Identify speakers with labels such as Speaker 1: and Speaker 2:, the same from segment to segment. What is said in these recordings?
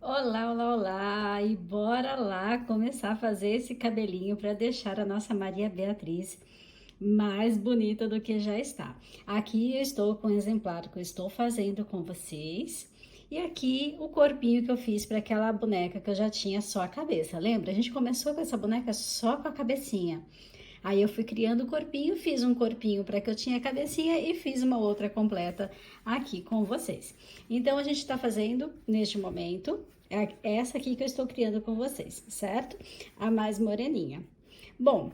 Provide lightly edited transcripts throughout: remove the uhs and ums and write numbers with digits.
Speaker 1: Olá, olá, olá! E bora lá começar a fazer esse cabelinho para deixar a nossa Maria Beatriz mais bonita do que já está. Aqui eu estou com o exemplar que eu estou fazendo com vocês. E aqui o corpinho que eu fiz para aquela boneca que eu já tinha só a cabeça. Lembra? A gente começou com essa boneca só com a cabecinha. Aí eu fui criando o corpinho, fiz um corpinho para que eu tinha a cabecinha e fiz uma outra completa aqui com vocês. Então a gente está fazendo neste momento essa aqui que eu estou criando com vocês, certo? A mais moreninha. Bom,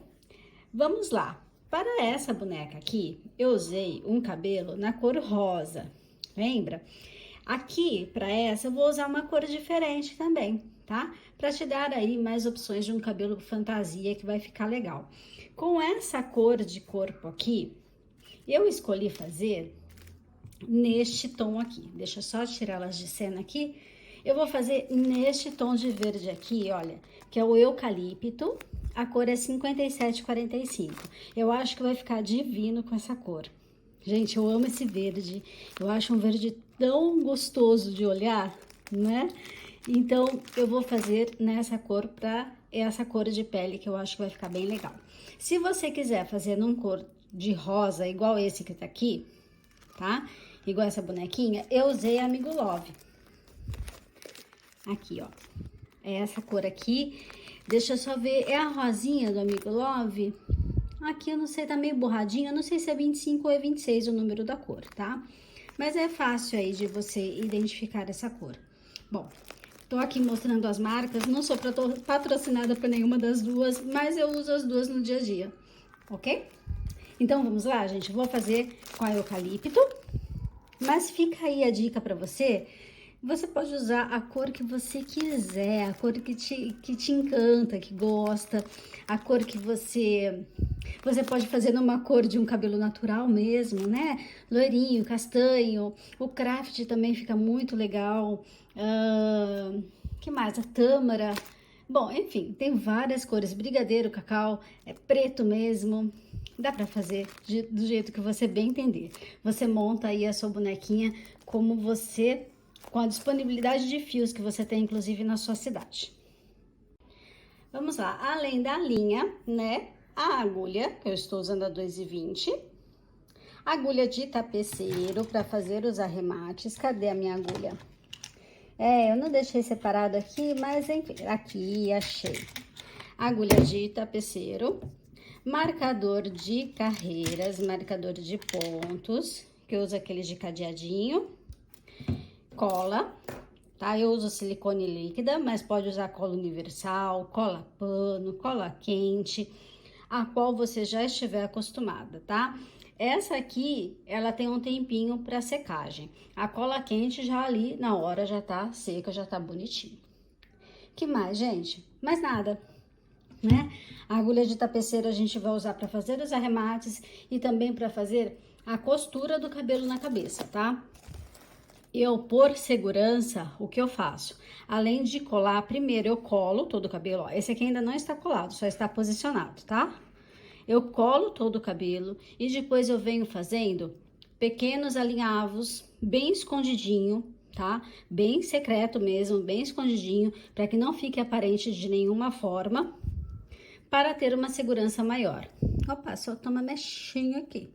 Speaker 1: vamos lá. Para essa boneca aqui, eu usei um cabelo na cor rosa, lembra? Aqui, para essa, eu vou usar uma cor diferente também, tá? Para te dar aí mais opções de um cabelo fantasia que vai ficar legal. Com essa cor de corpo aqui, eu escolhi fazer neste tom aqui. Deixa eu só tirar elas de cena aqui. Eu vou fazer neste tom de verde aqui, olha, que é o eucalipto. A cor é 5745. Eu acho que vai ficar divino com essa cor. Gente, eu amo esse verde. Eu acho um verde tão gostoso de olhar, né? Então, eu vou fazer nessa cor para essa cor de pele que eu acho que vai ficar bem legal. Se você quiser fazer num cor de rosa, igual esse que tá aqui, tá? Igual essa bonequinha, eu usei Amigo Love. Aqui, ó. É essa cor aqui. Deixa eu só ver, é a rosinha do Amigo Love? Aqui eu não sei, tá meio borradinha, eu não sei se é 25 ou é 26 o número da cor, tá? Mas é fácil aí de você identificar essa cor. Bom, tô aqui mostrando as marcas, não sou patrocinada por nenhuma das duas, mas eu uso as duas no dia a dia, ok? Então vamos lá, gente, vou fazer com a eucalipto, mas fica aí a dica pra você. Você pode usar a cor que você quiser, a cor que te encanta, que gosta, a cor que você pode fazer numa cor de um cabelo natural mesmo, né? Loirinho, castanho, o craft também fica muito legal. Que mais? A tâmara. Bom, enfim, tem várias cores. Brigadeiro, cacau, é preto mesmo. Dá pra fazer do jeito que você bem entender. Você monta aí a sua bonequinha como você, com a disponibilidade de fios que você tem, inclusive, na sua cidade. Vamos lá, além da linha, né, a agulha, que eu estou usando a 2,20, agulha de tapeceiro para fazer os arremates. Cadê a minha agulha? Eu não deixei separado aqui, mas enfim, aqui achei. Agulha de tapeceiro, marcador de carreiras, marcador de pontos, que eu uso aquele de cadeadinho, cola, tá? Eu uso silicone líquida, mas pode usar cola universal, cola pano, cola quente, a qual você já estiver acostumada, tá? Essa aqui, ela tem um tempinho para secagem. A cola quente já ali na hora já tá seca, já tá bonitinho. Que mais, gente? Mais nada, né? A agulha de tapeceiro a gente vai usar para fazer os arremates e também para fazer a costura do cabelo na cabeça, tá? Eu, por segurança, o que eu faço? Além de colar, primeiro eu colo todo o cabelo, ó. Esse aqui ainda não está colado, só está posicionado, tá? Eu colo todo o cabelo e depois eu venho fazendo pequenos alinhavos, bem escondidinho, tá? Bem secreto mesmo, bem escondidinho, para que não fique aparente de nenhuma forma, para ter uma segurança maior. Opa, só toma mexinho aqui.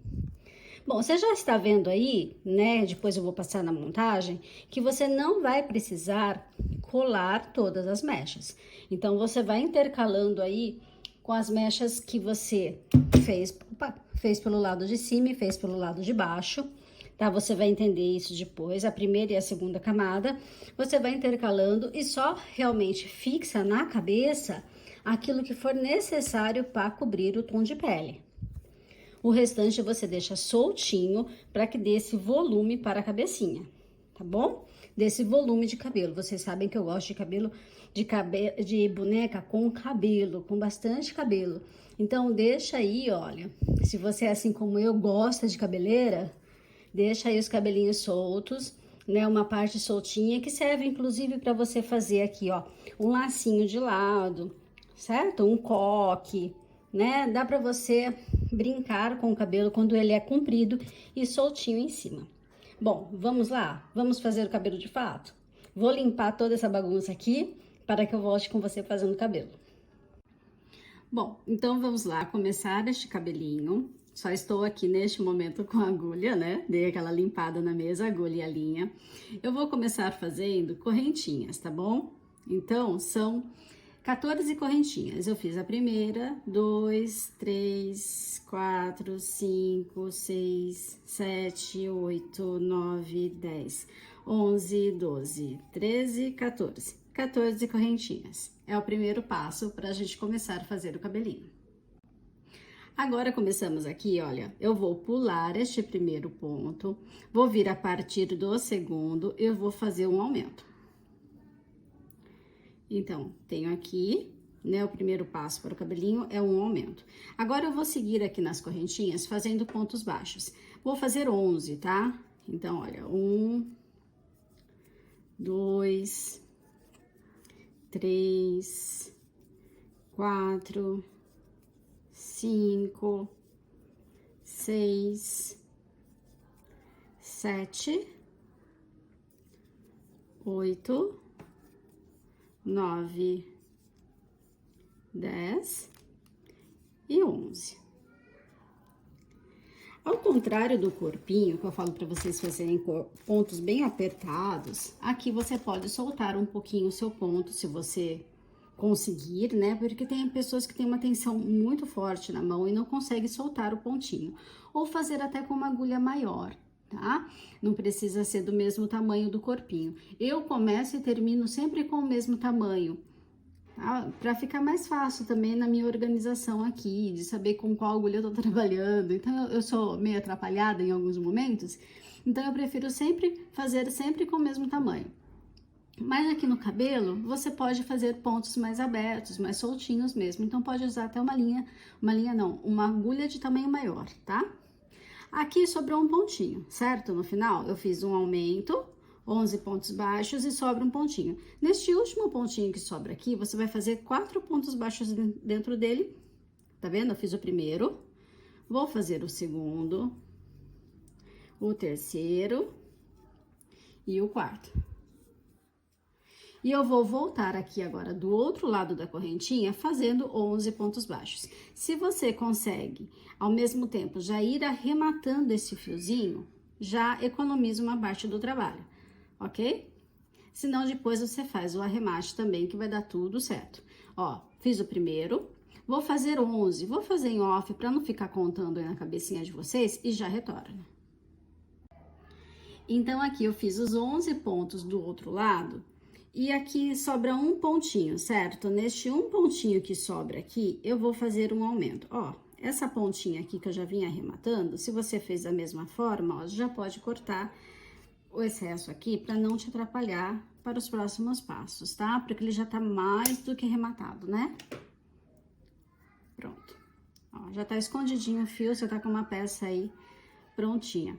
Speaker 1: Bom, você já está vendo aí, né? Depois eu vou passar na montagem, que você não vai precisar colar todas as mechas. Então, você vai intercalando aí com as mechas que você fez pelo lado de cima e fez pelo lado de baixo, tá? Você vai entender isso depois, a primeira e a segunda camada. Você vai intercalando e só realmente fixa na cabeça aquilo que for necessário para cobrir o tom de pele. O restante você deixa soltinho para que dê esse volume para a cabecinha, tá bom? Desse volume de cabelo. Vocês sabem que eu gosto de cabelo, de boneca com cabelo, com bastante cabelo. Então, deixa aí, olha, se você é assim como eu, gosta de cabeleira, deixa aí os cabelinhos soltos, né? Uma parte soltinha que serve, inclusive, para você fazer aqui, ó, um lacinho de lado, certo? Um coque, né? Dá para você brincar com o cabelo quando ele é comprido e soltinho em cima. Bom, vamos lá? Vamos fazer o cabelo de fato? Vou limpar toda essa bagunça aqui para que eu volte com você fazendo o cabelo. Bom, então vamos lá começar este cabelinho. Só estou aqui neste momento com a agulha, né? Dei aquela limpada na mesa, agulha e a linha. Eu vou começar fazendo correntinhas, tá bom? Então, são 14 correntinhas. Eu fiz a primeira, 2, 3, 4, 5, 6, 7, 8, 9, 10, 11, 12, 13, 14. 14 correntinhas. É o primeiro passo para a gente começar a fazer o cabelinho. Agora começamos aqui, olha, eu vou pular este primeiro ponto, vou vir a partir do segundo, eu vou fazer um aumento. Então, tenho aqui, né, o primeiro passo para o cabelinho é um aumento. Agora, eu vou seguir aqui nas correntinhas fazendo pontos baixos. Vou fazer 11, tá? Então, olha, 1, 2, 3, 4, 5, 6, 7, 8, 9, 10 e 11. Ao contrário do corpinho, que eu falo para vocês fazerem pontos bem apertados, aqui você pode soltar um pouquinho o seu ponto, se você conseguir, né? Porque tem pessoas que têm uma tensão muito forte na mão e não conseguem soltar o pontinho. Ou fazer até com uma agulha maior, tá? Não precisa ser do mesmo tamanho do corpinho. Eu começo e termino sempre com o mesmo tamanho, tá? Para ficar mais fácil também na minha organização aqui, de saber com qual agulha eu tô trabalhando. Então, eu sou meio atrapalhada em alguns momentos, então eu prefiro fazer sempre com o mesmo tamanho. Mas aqui no cabelo, você pode fazer pontos mais abertos, mais soltinhos mesmo. Então, pode usar até uma agulha de tamanho maior, tá? Aqui sobrou um pontinho, certo? No final, eu fiz um aumento, 11 pontos baixos e sobra um pontinho. Neste último pontinho que sobra aqui, você vai fazer 4 pontos baixos dentro dele. Tá vendo? Eu fiz o primeiro, vou fazer o segundo, o terceiro e o quarto. E eu vou voltar aqui agora do outro lado da correntinha, fazendo 11 pontos baixos. Se você consegue, ao mesmo tempo, já ir arrematando esse fiozinho, já economiza uma parte do trabalho, ok? Senão, depois você faz o arremate também, que vai dar tudo certo. Ó, fiz o primeiro, vou fazer 11, vou fazer em off, para não ficar contando aí na cabecinha de vocês, e já retorno. Então, aqui eu fiz os 11 pontos do outro lado, e aqui sobra um pontinho, certo? Neste um pontinho que sobra aqui, eu vou fazer um aumento. Ó, essa pontinha aqui que eu já vim arrematando, se você fez da mesma forma, ó, já pode cortar o excesso aqui para não te atrapalhar para os próximos passos, tá? Porque ele já tá mais do que arrematado, né? Pronto. Ó, já tá escondidinho o fio, você tá com uma peça aí prontinha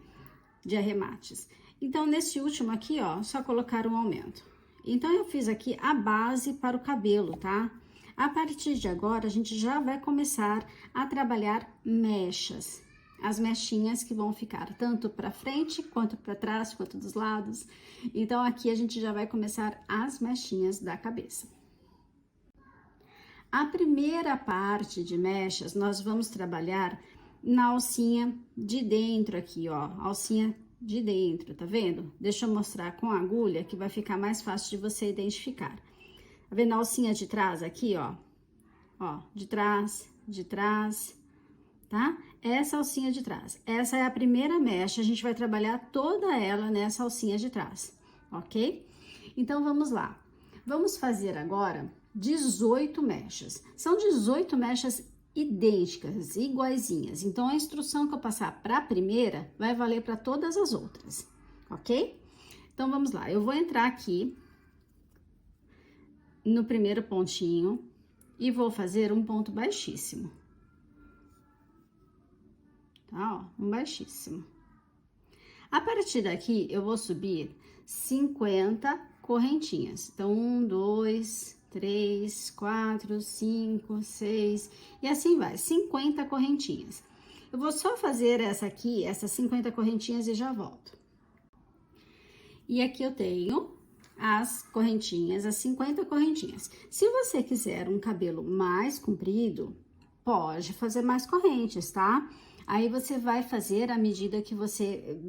Speaker 1: de arremates. Então, nesse último aqui, ó, só colocar um aumento. Então, eu fiz aqui a base para o cabelo, tá? A partir de agora, a gente já vai começar a trabalhar mechas. As mechinhas que vão ficar tanto para frente, quanto para trás, quanto dos lados. Então, aqui a gente já vai começar as mechinhas da cabeça. A primeira parte de mechas, nós vamos trabalhar na alcinha de dentro aqui, ó. Alcinha de dentro, tá vendo? Deixa eu mostrar com a agulha que vai ficar mais fácil de você identificar. Tá vendo a alcinha de trás aqui, ó? Ó, de trás, tá? Essa alcinha de trás. Essa é a primeira mecha, a gente vai trabalhar toda ela nessa alcinha de trás, ok? Então, vamos lá. Vamos fazer agora 18 mechas. São 18 mechas idênticas, iguaizinhas. Então, a instrução que eu passar para a primeira vai valer para todas as outras, ok? Então, vamos lá. Eu vou entrar aqui no primeiro pontinho e vou fazer um ponto baixíssimo. Tá, ó, um baixíssimo. A partir daqui, eu vou subir 50 correntinhas. Então, 1, 2, 3, 4, 5, 6 e assim vai, 50 correntinhas. Eu vou só fazer essa aqui, essas 50 correntinhas e já volto. E aqui eu tenho as correntinhas, as 50 correntinhas. Se você quiser um cabelo mais comprido, pode fazer mais correntes, tá? Aí você vai fazer à medida que você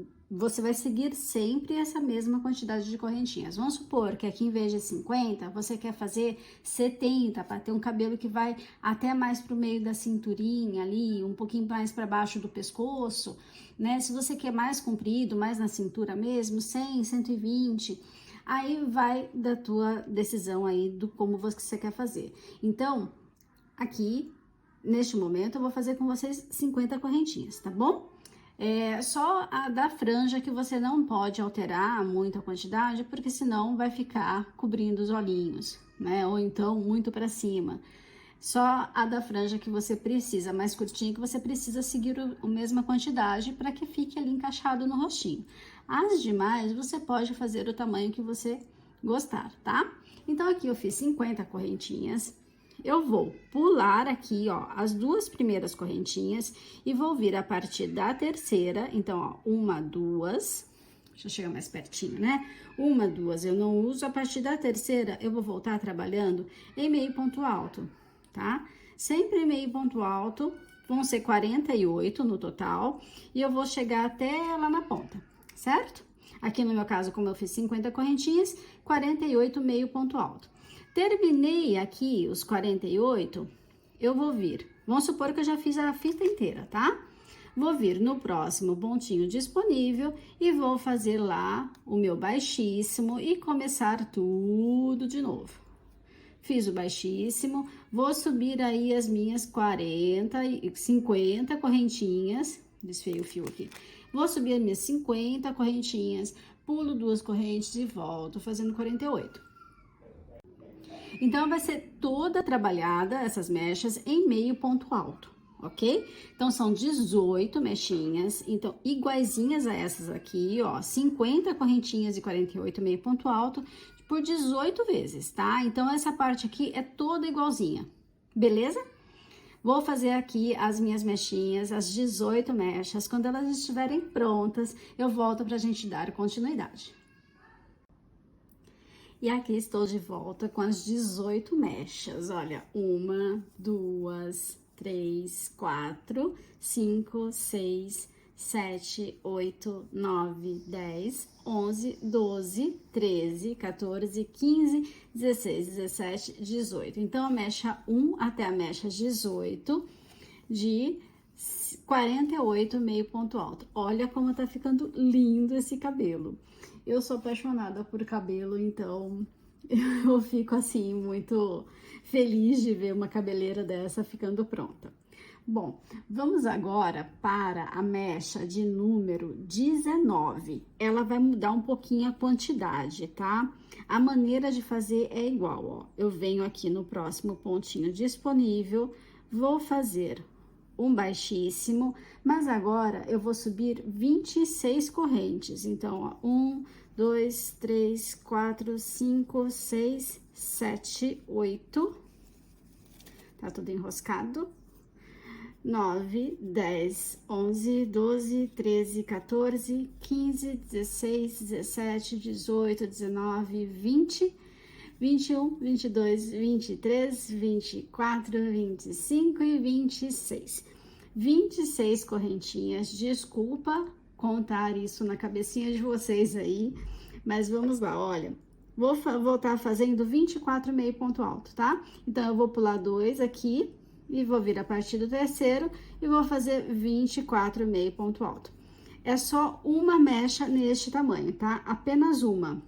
Speaker 1: vai seguir sempre essa mesma quantidade de correntinhas. Vamos supor que aqui em vez de 50, você quer fazer 70 para ter um cabelo que vai até mais pro meio da cinturinha ali, um pouquinho mais para baixo do pescoço, né? Se você quer mais comprido, mais na cintura mesmo, 100, 120, aí vai da tua decisão aí do como você quer fazer. Então, aqui neste momento, eu vou fazer com vocês 50 correntinhas, tá bom? Só a da franja que você não pode alterar muito a quantidade, porque senão vai ficar cobrindo os olhinhos, né? Ou então muito para cima. Só a da franja que você precisa, mais curtinha, que você precisa seguir a mesma quantidade para que fique ali encaixado no rostinho. As demais, você pode fazer o tamanho que você gostar, tá? Então, aqui eu fiz 50 correntinhas. Eu vou pular aqui, ó, as duas primeiras correntinhas e vou vir a partir da terceira. Então, ó, uma, duas, deixa eu chegar mais pertinho, né? Uma, duas, eu não uso. A partir da terceira, eu vou voltar trabalhando em meio ponto alto, tá? Sempre em meio ponto alto, vão ser 48 no total, e eu vou chegar até lá na ponta, certo? Aqui no meu caso, como eu fiz 50 correntinhas, 48 meio ponto alto. Terminei aqui os 48, eu vou vir. Vamos supor que eu já fiz a fita inteira, tá? Vou vir no próximo pontinho disponível e vou fazer lá o meu baixíssimo e começar tudo de novo. Fiz o baixíssimo, vou subir aí as minhas 50 correntinhas, desfiei o fio aqui. Vou subir as minhas 50 correntinhas, pulo duas correntes e volto fazendo 48. Então, vai ser toda trabalhada, essas mechas, em meio ponto alto, ok? Então, são 18 mechinhas, então, iguaizinhas a essas aqui, ó, 50 correntinhas e 48 meio ponto alto, por 18 vezes, tá? Então, essa parte aqui é toda igualzinha, beleza? Vou fazer aqui as minhas mechinhas, as 18 mechas, quando elas estiverem prontas, eu volto pra gente dar continuidade. E aqui estou de volta com as 18 mechas, olha, 1, 2, 3, 4, 5, 6, 7, 8, 9, 10, 11, 12, 13, 14, 15, 16, 17, 18. Então, a mecha 1 até a mecha 18 de 48 meio ponto alto. Olha como tá ficando lindo esse cabelo. Eu sou apaixonada por cabelo, então eu fico assim muito feliz de ver uma cabeleira dessa ficando pronta. Bom, vamos agora para a mecha de número 19. Ela vai mudar um pouquinho a quantidade, tá? A maneira de fazer é igual, ó. Eu venho aqui no próximo pontinho disponível, vou fazer um baixíssimo, mas agora eu vou subir 26 correntes. Então, ó, 1, 2, 3, 4, 5, 6, 7, 8. Tá tudo enroscado. 9, 10, 11, 12, 13, 14, 15, 16, 17, 18, 19, 20, 21, 22, 23, 24, 25 e 26. 26 correntinhas, desculpa contar isso na cabecinha de vocês aí, mas vamos lá, olha. Vou voltar fazendo 24 meio ponto alto, tá? Então, eu vou pular 2 aqui e vou vir a partir do terceiro e vou fazer 24 meio ponto alto. É só uma mecha neste tamanho, tá? Apenas uma.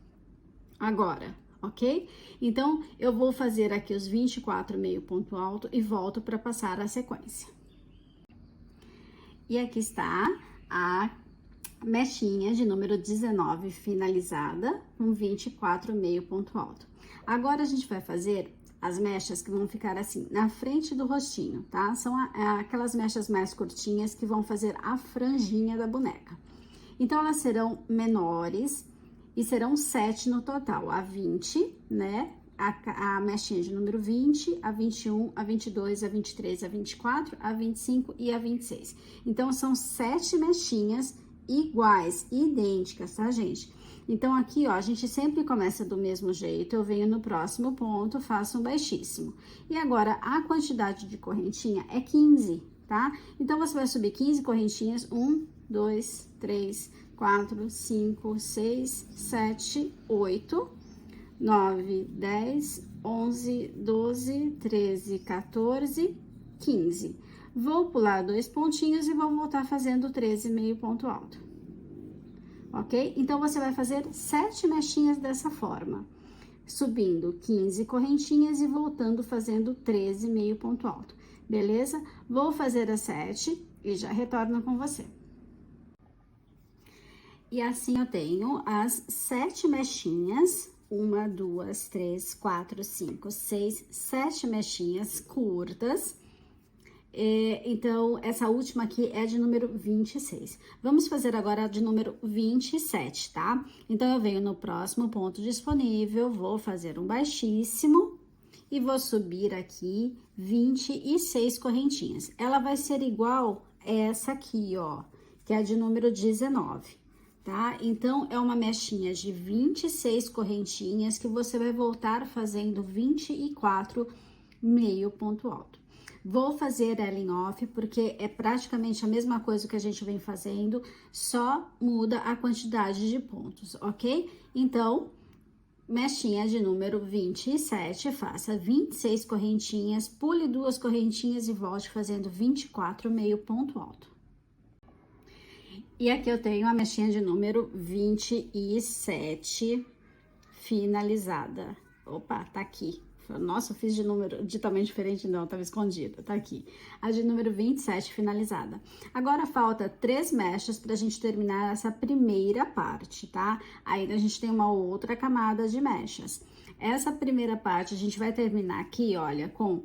Speaker 1: Agora, ok? Então, eu vou fazer aqui os 24 meio ponto alto e volto para passar a sequência. E aqui está a mechinha de número 19 finalizada com 24 meio ponto alto. Agora, a gente vai fazer as mechas que vão ficar assim, na frente do rostinho, tá? São aquelas mechas mais curtinhas que vão fazer a franjinha da boneca. Então, elas serão menores e serão 7 no total, a 20, né? A mechinha de número 20, a 21, a 22, a 23, a 24, a 25 e a 26. Então, são 7 mechinhas iguais, idênticas, tá, gente? Então, aqui, ó, a gente sempre começa do mesmo jeito, eu venho no próximo ponto, faço um baixíssimo. E agora, a quantidade de correntinha é 15, tá? Então, você vai subir 15 correntinhas, 1, 2, 3, 4, 5, 6, 7, 8, 9, 10, 11, 12, 13, 14, 15. Vou pular 2 pontinhos e vou voltar fazendo 13 meio ponto alto. Ok? Então, você vai fazer 7 mechinhas dessa forma, subindo 15 correntinhas e voltando fazendo 13 meio ponto alto, beleza? Vou fazer as 7 e já retorno com você. E assim eu tenho as 7 mechinhas, 1, 2, 3, 4, 5, 6, 7 mechinhas curtas. Então, essa última aqui é de número 26. Vamos fazer agora a de número 27, tá? Então, eu venho no próximo ponto disponível, vou fazer um baixíssimo e vou subir aqui 26 correntinhas. Ela vai ser igual essa aqui, ó, que é a de número 19, tá? Então, é uma mechinha de 26 correntinhas que você vai voltar fazendo 24 meio ponto alto. Vou fazer ela em off, porque é praticamente a mesma coisa que a gente vem fazendo, só muda a quantidade de pontos, ok? Então, mechinha de número 27, faça 26 correntinhas, pule 2 correntinhas e volte fazendo 24 meio ponto alto. E aqui eu tenho a mechinha de número 27 finalizada. Opa, tá aqui. Nossa, eu fiz de tamanho diferente, não, tava escondida, tá aqui. A de número 27 finalizada. Agora, falta 3 mechas pra gente terminar essa primeira parte, tá? Aí, a gente tem uma outra camada de mechas. Essa primeira parte, a gente vai terminar aqui, olha, com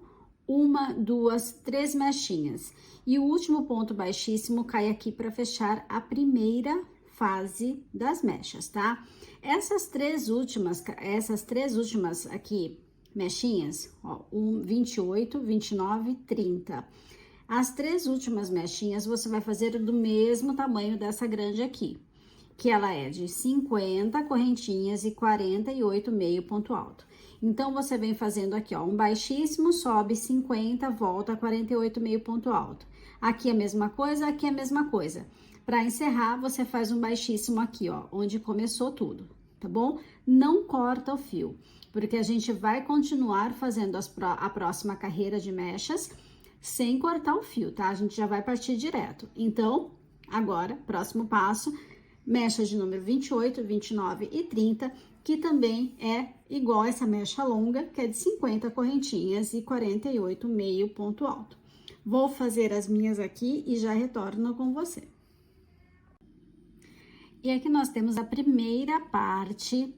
Speaker 1: 1, 2, 3 mechinhas. E o último ponto baixíssimo cai aqui pra fechar a primeira fase das mechas, tá? Essas três últimas aqui, mechinhas, ó, 28, 29, 30. As 3 últimas mechinhas você vai fazer do mesmo tamanho dessa grande aqui, que ela é de 50 correntinhas e 48 meio ponto alto. Então, você vem fazendo aqui, ó, um baixíssimo, sobe 50, volta 48 meio ponto alto. Aqui a mesma coisa, aqui a mesma coisa. Para encerrar, você faz um baixíssimo aqui, ó, onde começou tudo, tá bom? Não corta o fio, porque a gente vai continuar fazendo a próxima carreira de mechas sem cortar o fio, tá? A gente já vai partir direto. Então, agora, próximo passo, mecha de número 28, 29 e 30, que também é igual essa mecha longa, que é de 50 correntinhas e 48 meio ponto alto. Vou fazer as minhas aqui e já retorno com você. E aqui nós temos a primeira parte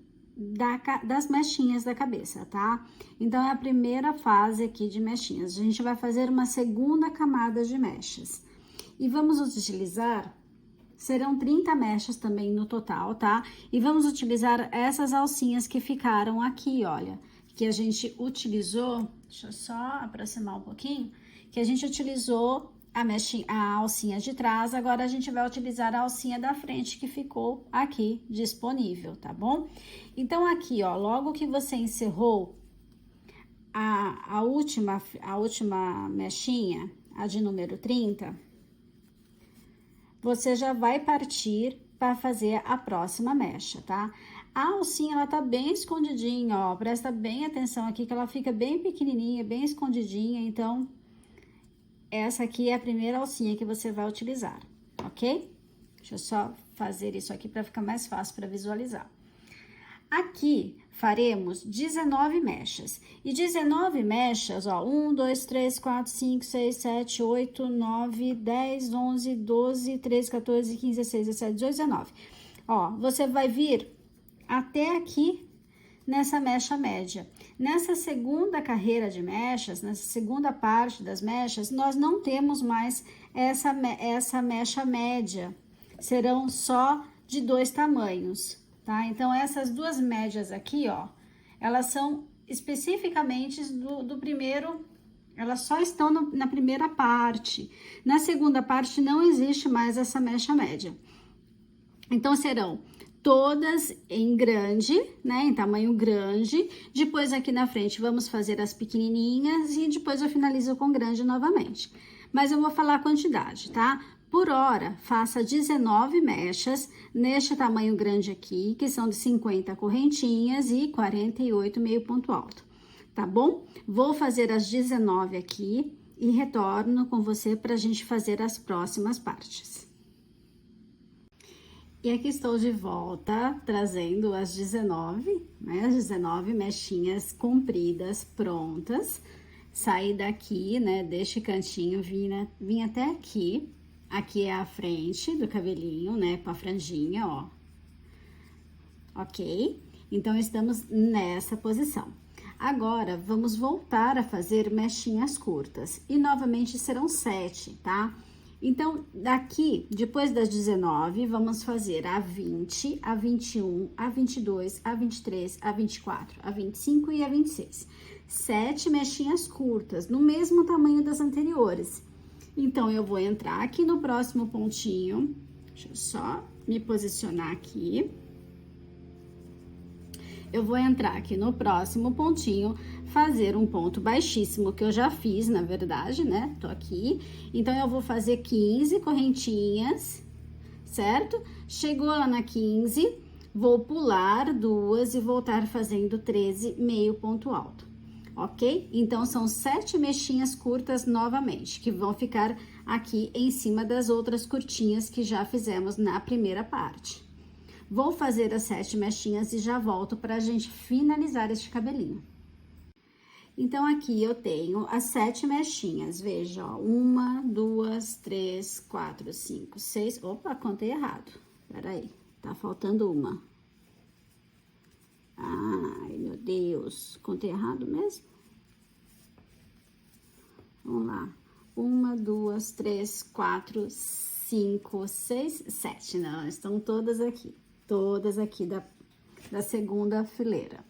Speaker 1: das mechinhas da cabeça, tá? Então, é a primeira fase aqui de mechinhas. A gente vai fazer uma segunda camada de mechas. E vamos utilizar, serão 30 mechas também no total, tá? E vamos utilizar essas alcinhas que ficaram aqui, olha, que a gente utilizou, deixa eu só aproximar um pouquinho, que a gente utilizou a alcinha de trás, agora a gente vai utilizar a alcinha da frente que ficou aqui disponível, tá bom? Então, aqui, ó, logo que você encerrou a última mechinha, a de número 30, você já vai partir para fazer a próxima mecha, tá? A alcinha, ela tá bem escondidinha, ó, presta bem atenção aqui que ela fica bem pequenininha, bem escondidinha, então essa aqui é a primeira alcinha que você vai utilizar, ok? Deixa eu só fazer isso aqui para ficar mais fácil para visualizar. Aqui, faremos 19 mechas. E 19 mechas, ó, 1, 2, 3, 4, 5, 6, 7, 8, 9, 10, 11, 12, 13, 14, 15, 16, 17, 18, 19. Ó, você vai vir até aqui nessa mecha média. Nessa segunda carreira de mechas, nessa segunda parte das mechas, nós não temos mais essa mecha média. Serão só de 2 tamanhos, tá? Então, essas 2 médias aqui, ó, elas são especificamente do primeiro, elas só estão na primeira parte. Na segunda parte, não existe mais essa mecha média. Então, serão todas em grande, né, em tamanho grande. Depois, aqui na frente, vamos fazer as pequenininhas e depois eu finalizo com grande novamente. Mas eu vou falar a quantidade, tá? Por hora, faça 19 mechas neste tamanho grande aqui, que são de 50 correntinhas e 48 meio ponto alto, tá bom? Vou fazer as 19 aqui e retorno com você pra gente fazer as próximas partes. E aqui estou de volta, trazendo as 19, né? As 19 mechinhas compridas, prontas. Saí daqui, né, deste cantinho, vim até aqui. Aqui é a frente do cabelinho, né, com a franjinha, ó. Ok? Então, estamos nessa posição. Agora, vamos voltar a fazer mechinhas curtas. E, novamente, serão 7, tá? Então, daqui, depois das 19, vamos fazer a 20, a 21, a 22, a 23, a 24, a 25 e a 26. 7 mechinhas curtas, no mesmo tamanho das anteriores. Então, eu vou entrar aqui no próximo pontinho, deixa eu só me posicionar aqui. Eu vou entrar aqui no próximo pontinho, fazer um ponto baixíssimo, que eu já fiz, na verdade, né? Tô aqui. Então, eu vou fazer 15 correntinhas, certo? Chegou lá na 15, vou pular 2 e voltar fazendo 13 meio ponto alto, ok? Então, são 7 mechinhas curtas novamente, que vão ficar aqui em cima das outras curtinhas que já fizemos na primeira parte. Vou fazer as 7 mechinhas e já volto pra gente finalizar este cabelinho. Então, aqui eu tenho as 7 mechinhas, veja, ó, 1, 2, 3, 4, 5, 6, opa, contei errado, peraí, tá faltando uma. Ai, meu Deus, contei errado mesmo? Vamos lá, 1, 2, 3, 4, 5, 6, 7, não, estão todas aqui da segunda fileira,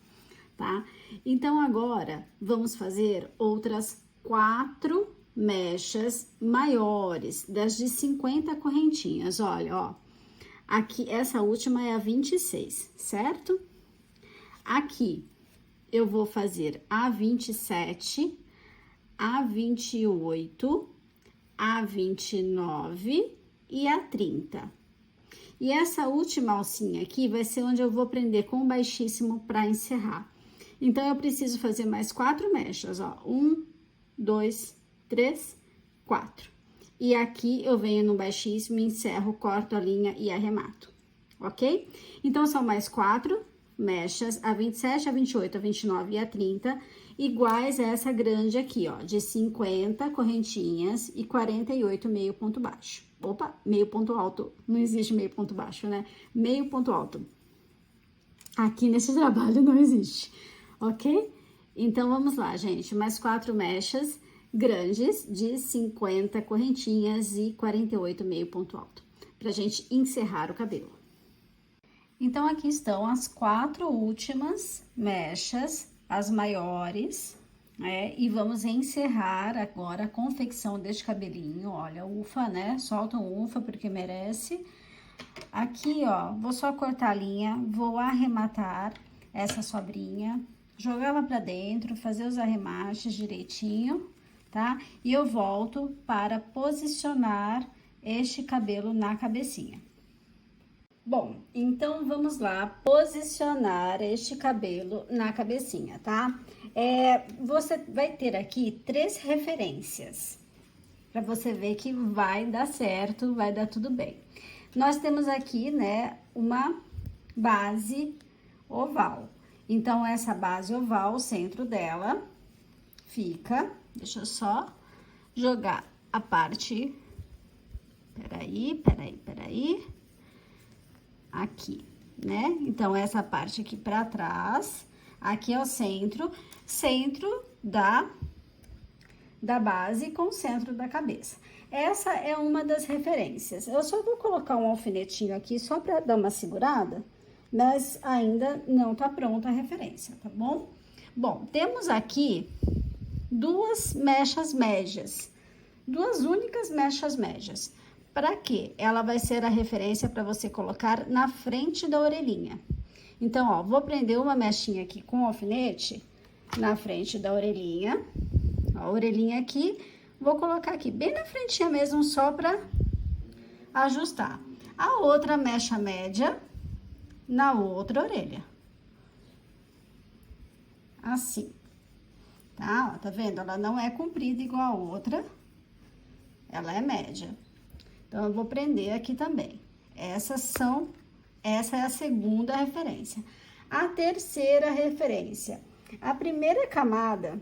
Speaker 1: tá? Então, agora, vamos fazer outras 4 mechas maiores, das de 50 correntinhas, olha, ó. Aqui, essa última é a 26, certo? Aqui, eu vou fazer a 27, a 28, a 29 e a 30. E essa última alcinha aqui vai ser onde eu vou prender com baixíssimo para encerrar. Então, eu preciso fazer mais 4 mechas, ó. 1, 2, 3, 4. E aqui eu venho no baixíssimo, encerro, corto a linha e arremato, ok? Então, são mais 4 mechas, a 27, a 28, a 29 e a 30, iguais a essa grande aqui, ó, de 50 correntinhas e 48 meio ponto baixo. Opa, meio ponto alto, não existe meio ponto baixo, né? Meio ponto alto. Aqui nesse trabalho não existe, ok? Então, vamos lá, gente, mais 4 mechas grandes de 50 correntinhas e 48 meio ponto alto, pra gente encerrar o cabelo. Então, aqui estão as 4 últimas mechas, as maiores, né? E vamos encerrar agora a confecção deste cabelinho, olha, ufa, né? Solta um ufa, porque merece. Aqui, ó, vou só cortar a linha, vou arrematar essa sobrinha, jogar ela pra dentro, fazer os arremates direitinho, tá? E eu volto para posicionar este cabelo na cabecinha. Bom, então vamos lá posicionar este cabelo na cabecinha, tá? Você vai ter aqui 3 referências, para você ver que vai dar certo, vai dar tudo bem. Nós temos aqui, né, uma base oval. Então, essa base oval, o centro dela fica, deixa eu só jogar a parte, peraí. Aqui, né? Então, essa parte aqui pra trás, aqui é o centro da base com o centro da cabeça. Essa é uma das referências. Eu só vou colocar um alfinetinho aqui só pra dar uma segurada, mas ainda não tá pronta a referência, tá bom? Bom, temos aqui 2 mechas médias, 2 únicas mechas médias. Para quê? Ela vai ser a referência para você colocar na frente da orelhinha. Então, ó, vou prender uma mechinha aqui com alfinete na frente da orelhinha. Ó, a orelhinha aqui, vou colocar aqui bem na frentinha mesmo, só para ajustar. A outra mecha média na outra orelha. Assim. Tá? Ó, tá vendo? Ela não é comprida igual a outra. Ela é média. Então, eu vou prender aqui também. Essa é a segunda referência. A terceira referência. A primeira camada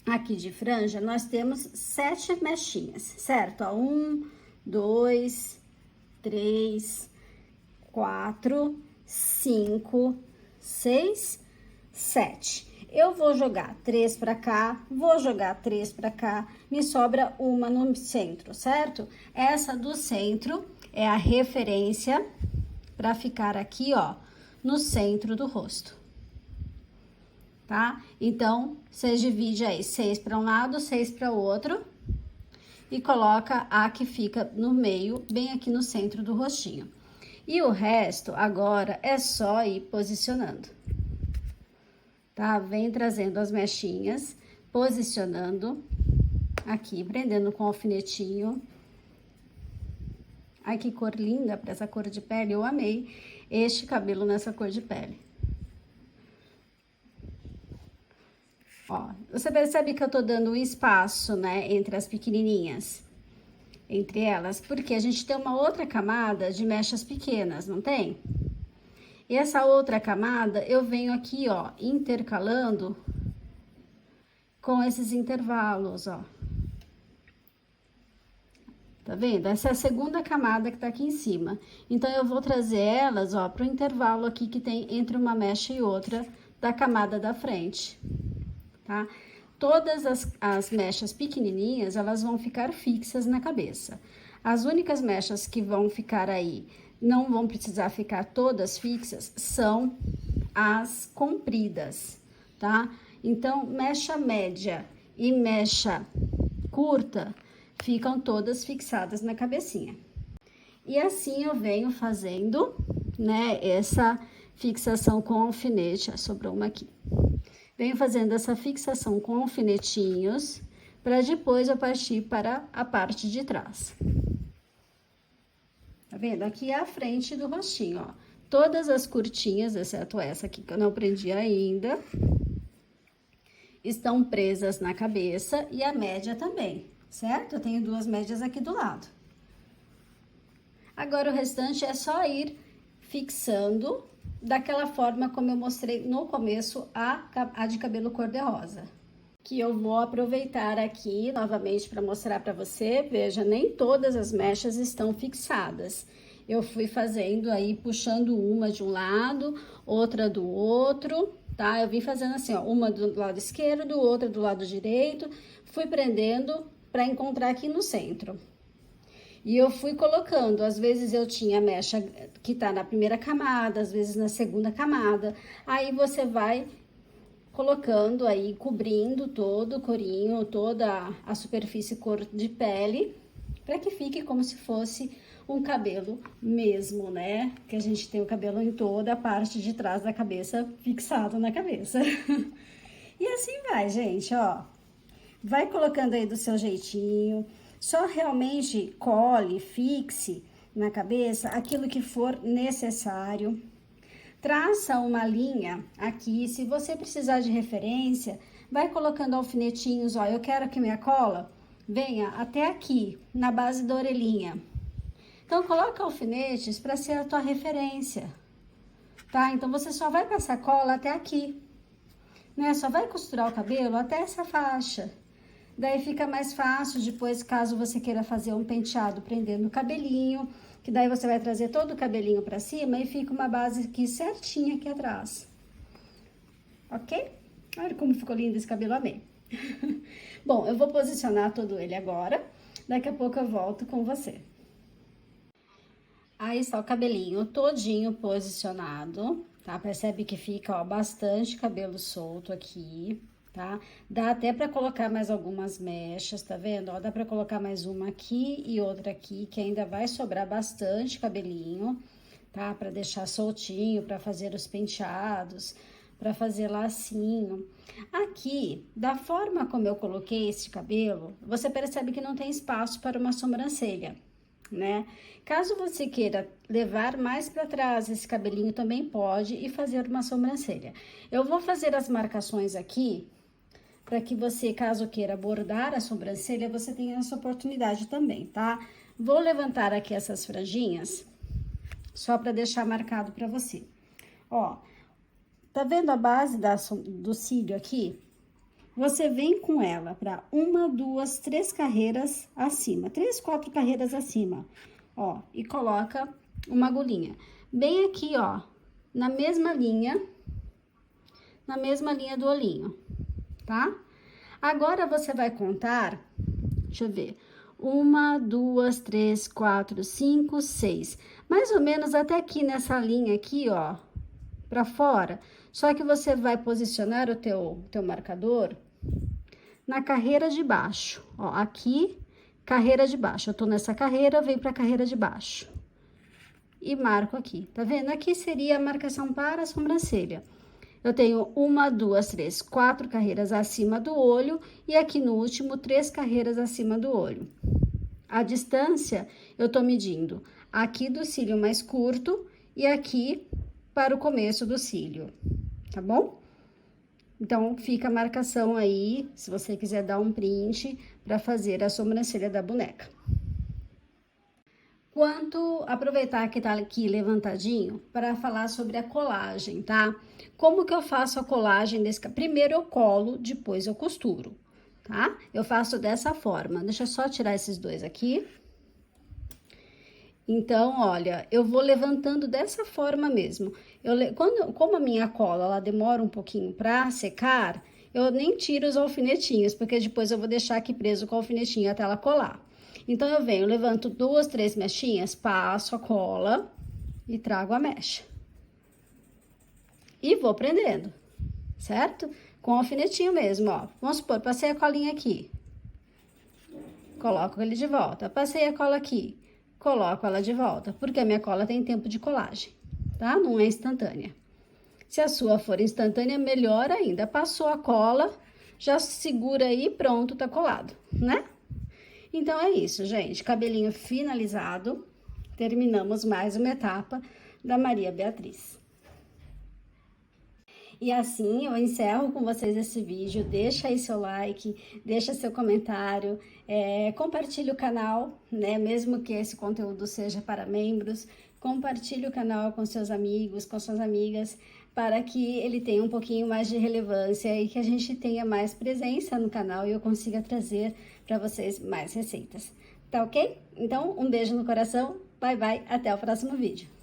Speaker 1: aqui de franja, nós temos 7 mechinhas, certo? Ó, 1, 2, 3, 4, 5, 6, 7. Eu vou jogar 3 para cá, vou jogar 3 para cá, me sobra uma no centro, certo? Essa do centro é a referência para ficar aqui, ó, no centro do rosto. Tá? Então, você divide aí 6 para um lado, 6 para o outro e coloca a que fica no meio, bem aqui no centro do rostinho. E o resto, agora, é só ir posicionando. Tá? Vem trazendo as mechinhas, posicionando aqui, prendendo com alfinetinho. Ai, que cor linda para essa cor de pele, eu amei este cabelo nessa cor de pele. Ó, você percebe que eu tô dando um espaço, né, entre as pequenininhas, entre elas, porque a gente tem uma outra camada de mechas pequenas, não tem? E essa outra camada, eu venho aqui, ó, intercalando com esses intervalos, ó. Tá vendo? Essa é a segunda camada que tá aqui em cima. Então, eu vou trazer elas, ó, pro intervalo aqui que tem entre uma mecha e outra da camada da frente, tá? Todas as mechas pequenininhas, elas vão ficar fixas na cabeça. As únicas mechas que vão ficar aí, não vão precisar ficar todas fixas, são as compridas, tá? Então, mecha média e mecha curta ficam todas fixadas na cabecinha. E assim eu venho fazendo, né, essa fixação com alfinete. Sobrou uma aqui. Venho fazendo essa fixação com alfinetinhos, para depois eu partir para a parte de trás. Tá vendo? Aqui é a frente do rostinho, ó. Todas as curtinhas, exceto essa aqui que eu não prendi ainda, estão presas na cabeça e a média também, certo? Eu tenho 2 médias aqui do lado. Agora, o restante é só ir fixando daquela forma como eu mostrei no começo a de cabelo cor-de-rosa. Que eu vou aproveitar aqui novamente para mostrar para você. Veja, nem todas as mechas estão fixadas. Eu fui fazendo aí, puxando uma de um lado, outra do outro, tá? Eu vim fazendo assim, ó, uma do lado esquerdo, outra do lado direito, fui prendendo para encontrar aqui no centro. E eu fui colocando, às vezes eu tinha a mecha que tá na primeira camada, às vezes na segunda camada. Aí você vai colocando aí, cobrindo todo o corinho, toda a superfície cor de pele, para que fique como se fosse um cabelo mesmo, né? Que a gente tem o cabelo em toda a parte de trás da cabeça, fixado na cabeça. E assim vai, gente, ó. Vai colocando aí do seu jeitinho. Só realmente cole, fixe na cabeça aquilo que for necessário. Traça uma linha aqui, se você precisar de referência, vai colocando alfinetinhos, ó, eu quero que minha cola venha até aqui, na base da orelhinha. Então, coloca alfinetes para ser a tua referência, tá? Então, você só vai passar cola até aqui, né? Só vai costurar o cabelo até essa faixa. Daí fica mais fácil depois, caso você queira fazer um penteado prendendo o cabelinho, que daí você vai trazer todo o cabelinho pra cima e fica uma base aqui certinha aqui atrás. Ok? Olha como ficou lindo esse cabelo, amei. Bom, eu vou posicionar todo ele agora, daqui a pouco eu volto com você. Aí está o cabelinho todinho posicionado, tá? Percebe que fica, ó, bastante cabelo solto aqui, tá? Dá até pra colocar mais algumas mechas, tá vendo? Ó, dá pra colocar mais uma aqui e outra aqui, que ainda vai sobrar bastante cabelinho, tá? Pra deixar soltinho, pra fazer os penteados, pra fazer lacinho. Aqui, da forma como eu coloquei esse cabelo, você percebe que não tem espaço para uma sobrancelha, né? Caso você queira levar mais para trás esse cabelinho, também pode e fazer uma sobrancelha. Eu vou fazer as marcações aqui, para que você, caso queira bordar a sobrancelha, você tenha essa oportunidade também, tá? Vou levantar aqui essas franjinhas, só para deixar marcado para você. Ó, tá vendo a base do cílio aqui? Você vem com ela para 1, 2, 3 carreiras acima, 3, 4 carreiras acima, ó, e coloca uma agulhinha. Bem aqui, ó, na mesma linha do olhinho, tá? Agora, você vai contar, deixa eu ver, 1, 2, 3, 4, 5, 6, mais ou menos até aqui nessa linha aqui, ó, pra fora. Só que você vai posicionar o teu marcador na carreira de baixo, ó, aqui, carreira de baixo. Eu tô nessa carreira, vem pra carreira de baixo. E marco aqui, tá vendo? Aqui seria a marcação para a sobrancelha. Eu tenho 1, 2, 3, 4 carreiras acima do olho e aqui no último 3 carreiras acima do olho. A distância eu tô medindo aqui do cílio mais curto e aqui para o começo do cílio, tá bom? Então, fica a marcação aí, se você quiser dar um print para fazer a sobrancelha da boneca. Aproveitar que tá aqui levantadinho para falar sobre a colagem, tá? Como que eu faço a colagem desse... Primeiro eu colo, depois eu costuro, tá? Eu faço dessa forma. Deixa eu só tirar esses dois aqui. Então, olha, eu vou levantando dessa forma mesmo. Como a minha cola, ela demora um pouquinho pra secar, eu nem tiro os alfinetinhos, porque depois eu vou deixar aqui preso com o alfinetinho até ela colar. Então, eu venho, levanto 2, 3 mechinhas, passo a cola e trago a mecha. E vou prendendo, certo? Com o alfinetinho mesmo, ó. Vamos supor, passei a colinha aqui. Coloco ele de volta. Passei a cola aqui. Coloco ela de volta, porque a minha cola tem tempo de colagem, tá? Não é instantânea. Se a sua for instantânea, melhor ainda. Passou a cola, já segura aí, pronto, tá colado, né? Então, é isso, gente. Cabelinho finalizado. Terminamos mais uma etapa da Maria Beatriz. E assim, eu encerro com vocês esse vídeo. Deixa aí seu like, deixa seu comentário, compartilhe o canal, né? Mesmo que esse conteúdo seja para membros, compartilhe o canal com seus amigos, com suas amigas, para que ele tenha um pouquinho mais de relevância e que a gente tenha mais presença no canal e eu consiga trazer para vocês mais receitas. Tá ok? Então, um beijo no coração, bye bye, até o próximo vídeo.